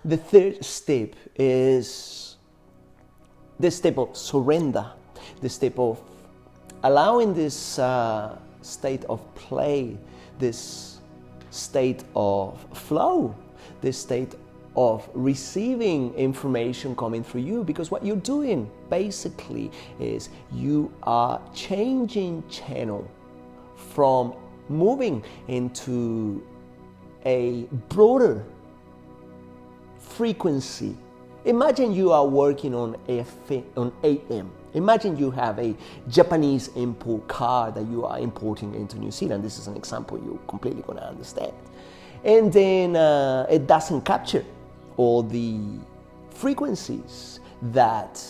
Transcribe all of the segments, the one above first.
The third step is the step of surrender, the step of allowing this state of play, this state of flow, this state of receiving information coming through you. Because what you're doing basically is you are changing channel from moving into a broader frequency. Imagine you are working on AM. Imagine you have a Japanese import car that you are importing into New Zealand. This is an example you're completely going to understand. And then it doesn't capture all the frequencies that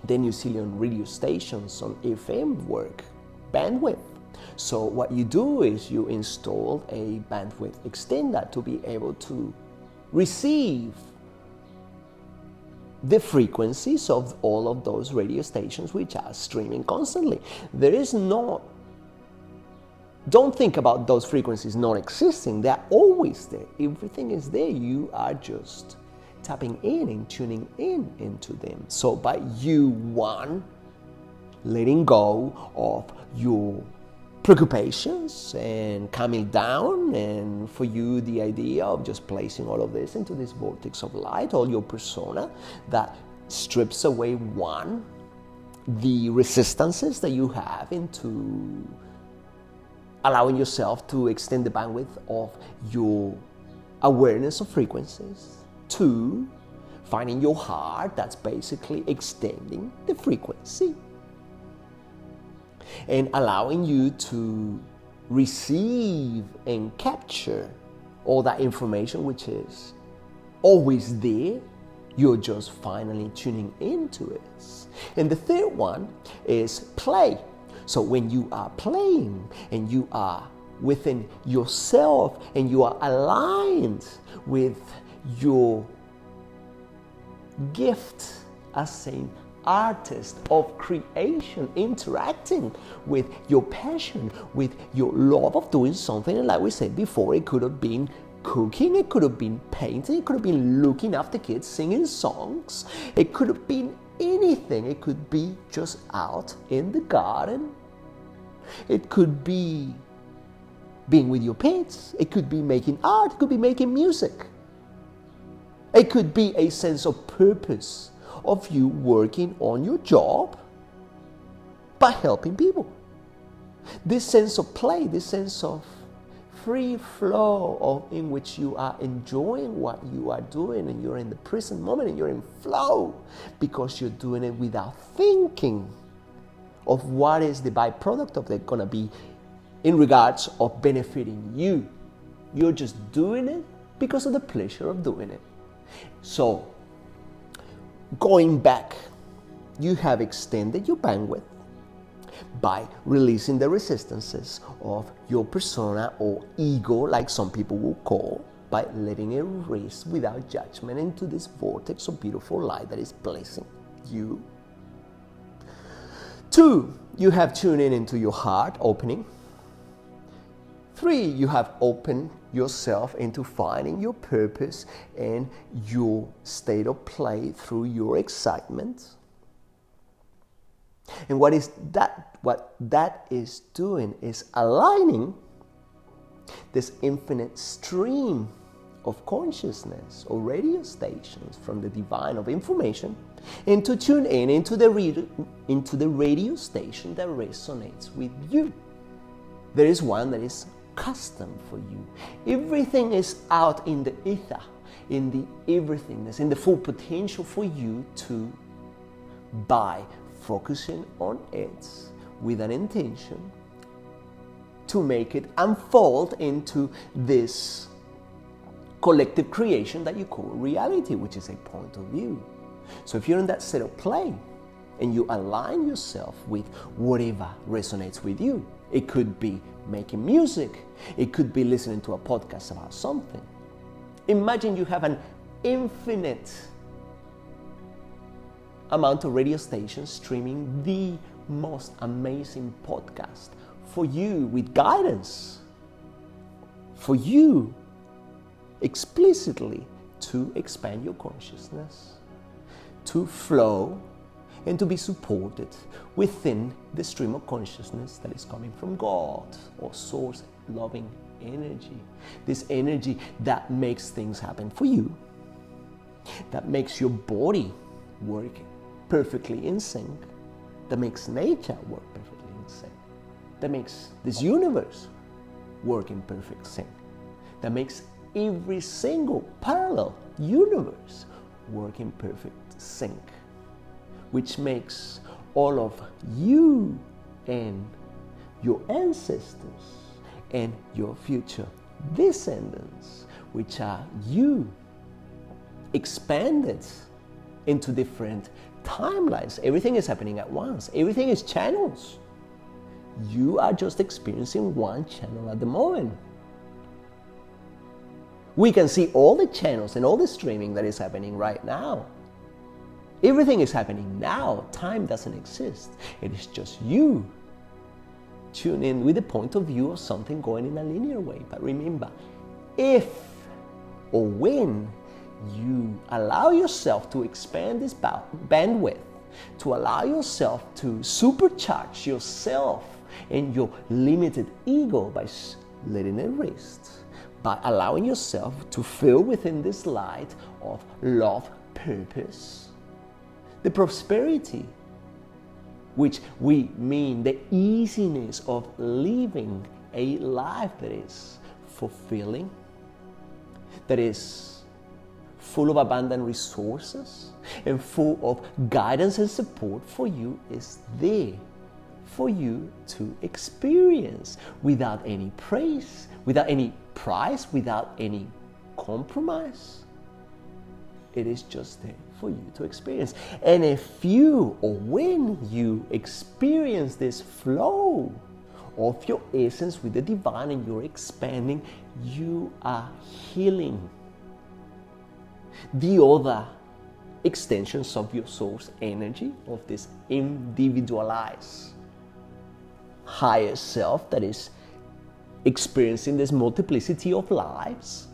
the New Zealand radio stations on FM work bandwidth. So what you do is you install a bandwidth extender to be able to receive the frequencies of all of those radio stations which are streaming constantly. Don't think about those frequencies not existing. They're always there. Everything is there. You are just tapping in and tuning in into them. So by you, one, letting go of your preoccupations and calming down, and for you the idea of just placing all of this into this vortex of light, all your persona that strips away, one, the resistances that you have into allowing yourself to extend the bandwidth of your awareness of frequencies. Two, finding your heart that's basically extending the frequency and allowing you to receive and capture all that information which is always there. You're just finally tuning into it. And the third one is play. So when you are playing and you are within yourself and you are aligned with your gift as an artist of creation, interacting with your passion, with your love of doing something, and like we said before, it could have been cooking, it could have been painting, it could have been looking after kids, singing songs, it could have been anything. It could be just out in the garden. It could be being with your pets. It could be making art. It could be making music. It could be a sense of purpose of you working on your job by helping people. This sense of play, this sense of free flow in which you are enjoying what you are doing, and you're in the present moment and you're in flow because you're doing it without thinking of what is the byproduct of it going to be in regards of benefiting you. You're just doing it because of the pleasure of doing it. So, going back, you have extended your bandwidth by releasing the resistances of your persona or ego, like some people will call, by letting it rest without judgment into this vortex of beautiful light that is blessing you. 2, you have tuned in into your heart opening. 3, you have opened yourself into finding your purpose and your state of play through your excitement. And what that is doing is aligning this infinite stream of consciousness or radio stations from the divine of information, and to tune in into the radio station that resonates with you. There is one that is custom for you. Everything is out in the ether, in the everythingness, in the full potential for you to, by focusing on it with an intention, to make it unfold into this collective creation that you call reality, which is a point of view. So if you're in that set of play and you align yourself with whatever resonates with you, it could be making music, it could be listening to a podcast about something. Imagine you have an infinite amount of radio stations streaming the most amazing podcast for you with guidance, for you explicitly to expand your consciousness, to flow, and to be supported within the stream of consciousness that is coming from God or source loving energy. This energy that makes things happen for you, that makes your body work perfectly in sync, that makes nature work perfectly in sync, that makes this universe work in perfect sync, that makes every single parallel universe work in perfect sync, which makes all of you and your ancestors and your future descendants, which are you, expanded into different timelines. Everything is happening at once. Everything is channels. You are just experiencing one channel at the moment. We can see all the channels and all the streaming that is happening right now. Everything is happening now. Time doesn't exist. It is just you. Tune in with the point of view of something going in a linear way. But remember, if or when you allow yourself to expand this bandwidth, to allow yourself to supercharge yourself and your limited ego by letting it rest, by allowing yourself to feel within this light of love, purpose, the prosperity, which we mean the easiness of living a life that is fulfilling, that is full of abundant resources and full of guidance and support for you, is there for you to experience without any praise, without any price, without any compromise. It is just there for you to experience. And if you or when you experience this flow of your essence with the divine and you're expanding, you are healing the other extensions of your source energy, of this individualized higher self that is experiencing this multiplicity of lives.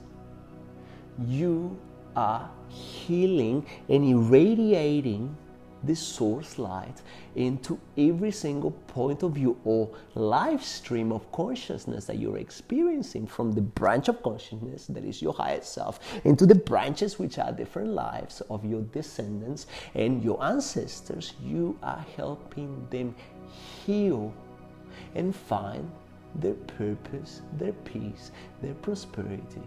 You are healing and irradiating this source light into every single point of view or live stream of consciousness that you're experiencing, from the branch of consciousness that is your higher self into the branches which are different lives of your descendants and your ancestors. You are helping them heal and find their purpose, their peace, their prosperity.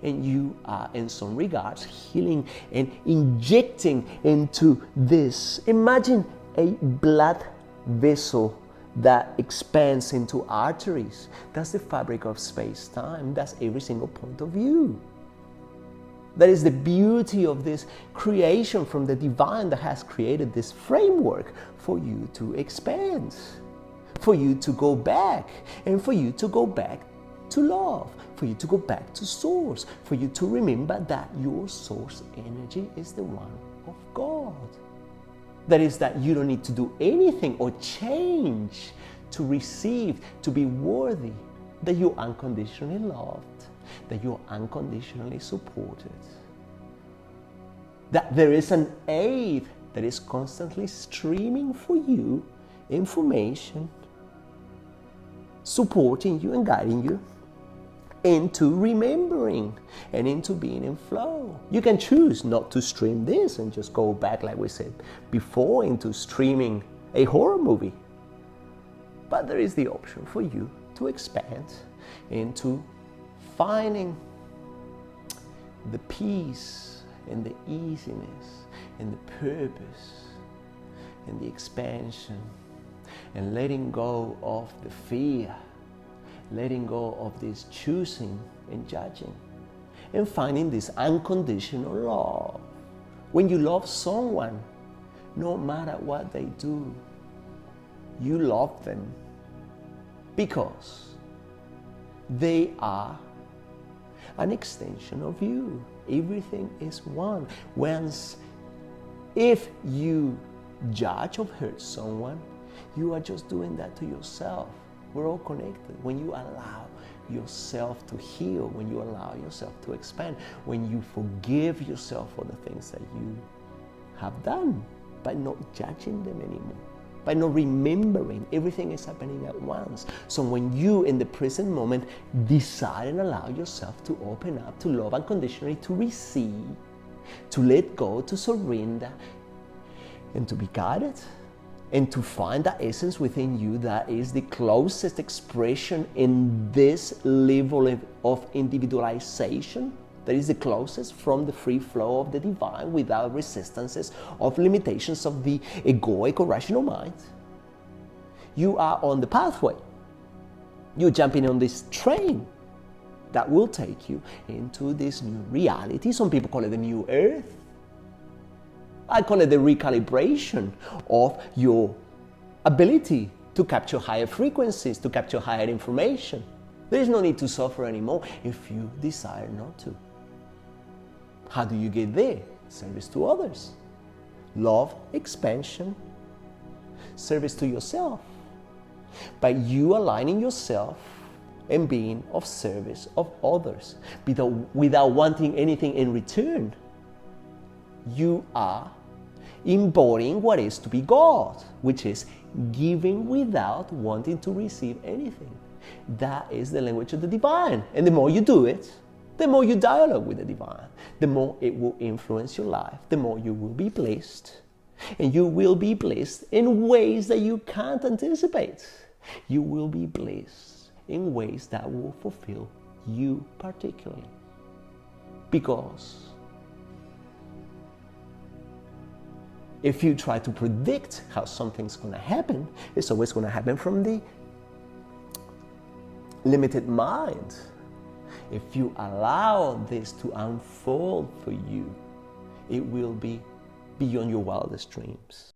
And you are, in some regards, healing and injecting into this. Imagine a blood vessel that expands into arteries. That's the fabric of space-time. That's every single point of view. That is the beauty of this creation from the divine that has created this framework for you to expand, for you to go back, and for you to go back to love, for you to go back to source, for you to remember that your source energy is the one of God. That is, that you don't need to do anything or change to receive, to be worthy, that you're unconditionally loved, that you're unconditionally supported, that there is an aid that is constantly streaming for you, information, supporting you and guiding you into remembering and into being in flow. You can choose not to stream this and just go back, like we said before, into streaming a horror movie. But there is the option for you to expand into finding the peace and the easiness and the purpose and the expansion, and letting go of the fear, letting go of this choosing and judging, and finding this unconditional love. When you love someone, no matter what they do, you love them because they are an extension of you. Everything is one. If you judge or hurt someone, you are just doing that to yourself. We're all connected. When you allow yourself to heal, when you allow yourself to expand, when you forgive yourself for the things that you have done, by not judging them anymore, by not remembering everything is happening at once. So when you, in the present moment, decide and allow yourself to open up, to love unconditionally, to receive, to let go, to surrender, and to be guided, and to find that essence within you that is the closest expression in this level of individualization, that is the closest from the free flow of the divine, without resistances of limitations of the egoic or rational mind. You are on the pathway. You're jumping on this train that will take you into this new reality. Some people call it the new earth. I call it the recalibration of your ability to capture higher frequencies, to capture higher information. There is no need to suffer anymore if you desire not to. How do you get there? Service to others. Love, expansion, service to yourself. By you aligning yourself and being of service of others without wanting anything in return, you are embodying what is to be God, which is giving without wanting to receive anything. That is the language of the divine. And the more you do it, the more you dialogue with the divine, the more it will influence your life, the more you will be blessed. And you will be blessed in ways that you can't anticipate. You will be blessed in ways that will fulfill you particularly. Because if you try to predict how something's going to happen, it's always going to happen from the limited mind. If you allow this to unfold for you, it will be beyond your wildest dreams.